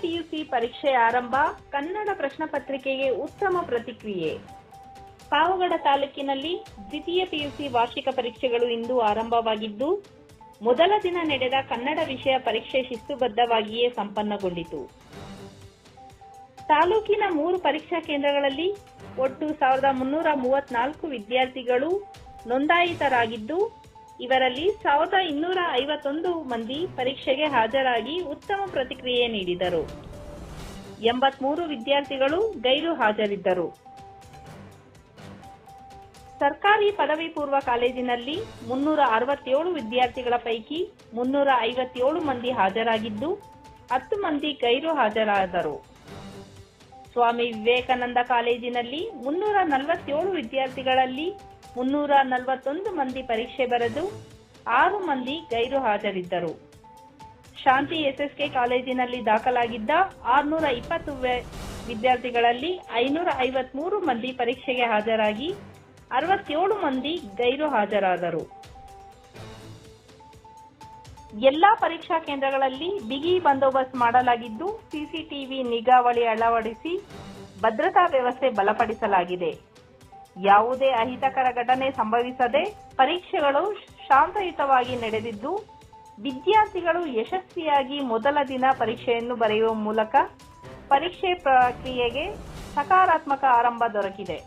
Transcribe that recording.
PUC ಪರೀಕ್ಷೆ ಆರಂಭ, ಕನ್ನಡ ಪ್ರಶ್ನೆ ಪತ್ರಿಕೆಗೆ ಉತ್ತಮ ಪ್ರತಿಕ್ರಿಯೆ. ಪಾವಗಡ ತಾಲೂಕಿನಲ್ಲಿ ದ್ವಿತೀಯ ಪಿಯುಸಿ ವಾರ್ಷಿಕ ಪರೀಕ್ಷೆಗಳು ಇಂದು ಆರಂಭವಾಗಿದ್ದು, ಮೊದಲ ದಿನ ನಡೆದ ಕನ್ನಡ ವಿಷಯ ಪರೀಕ್ಷೆ ಶಿಸ್ತುಬದ್ಧವಾಗಿಯೇ ಸಂಪನ್ನಗೊಂಡಿತು. ತಾಲೂಕಿನ 3 ಪರೀಕ್ಷಾ ಕೇಂದ್ರಗಳಲ್ಲಿ ಒಟ್ಟು 1334 ವಿದ್ಯಾರ್ಥಿಗಳು ನೋಂದಾಯಿತರಾಗಿದ್ದು, ಇವರಲ್ಲಿ 1251 ಮಂದಿ ಪರೀಕ್ಷೆಗೆ ಹಾಜರಾಗಿ ಉತ್ತಮ ಪ್ರತಿಕ್ರಿಯೆ ನೀಡಿದರು. 83 ವಿದ್ಯಾರ್ಥಿಗಳು ಗೈರು ಹಾಜರಿದ್ದರು. ಸರ್ಕಾರಿ ಪದವಿ ಪೂರ್ವ ಕಾಲೇಜಿನಲ್ಲಿ 367 ವಿದ್ಯಾರ್ಥಿಗಳ ಪೈಕಿ 357 ಮಂದಿ ಹಾಜರಾಗಿದ್ದು, 10 ಮಂದಿ ಗೈರು ಹಾಜರಾದರು. ಸ್ವಾಮಿ ವಿವೇಕಾನಂದ ಕಾಲೇಜಿನಲ್ಲಿ 347 ವಿದ್ಯಾರ್ಥಿಗಳಲ್ಲಿ 341 ಮಂದಿ ಪರೀಕ್ಷೆ ಬರೆದು 6 ಮಂದಿ ಗೈರು ಹಾಜರಿದ್ದರು. ಶಾಂತಿ ಎಸ್ಎಸ್ಕೆ ಕಾಲೇಜಿನಲ್ಲಿ ದಾಖಲಾಗಿದ್ದ 620 ವಿದ್ಯಾರ್ಥಿಗಳಲ್ಲಿ 553 ಮಂದಿ ಪರೀಕ್ಷೆಗೆ ಹಾಜರಾಗಿ 67 ಮಂದಿ ಗೈರು ಹಾಜರಾದರು. ಎಲ್ಲಾ ಪರೀಕ್ಷಾ ಕೇಂದ್ರಗಳಲ್ಲಿ ಬಿಗಿ ಬಂದೋಬಸ್ತ್ ಮಾಡಲಾಗಿದ್ದು, ಸಿಸಿಟಿವಿ ನಿಗಾವಳಿ ಅಳವಡಿಸಿ ಭದ್ರತಾ ವ್ಯವಸ್ಥೆ ಬಲಪಡಿಸಲಾಗಿದೆ. ಯಾವುದೇ ಅಹಿತಕರ ಘಟನೆ ಸಂಭವಿಸದೆ ಪರೀಕ್ಷೆಗಳು ಶಾಂತಯುತವಾಗಿ ನಡೆದಿದ್ದು, ವಿದ್ಯಾರ್ಥಿಗಳು ಯಶಸ್ವಿಯಾಗಿ ಮೊದಲ ದಿನ ಪರೀಕ್ಷೆಯನ್ನು ಬರೆಯುವ ಮೂಲಕ ಪರೀಕ್ಷೆ ಪ್ರಕ್ರಿಯೆಗೆ ಸಕಾರಾತ್ಮಕ ಆರಂಭ ದೊರಕಿದೆ.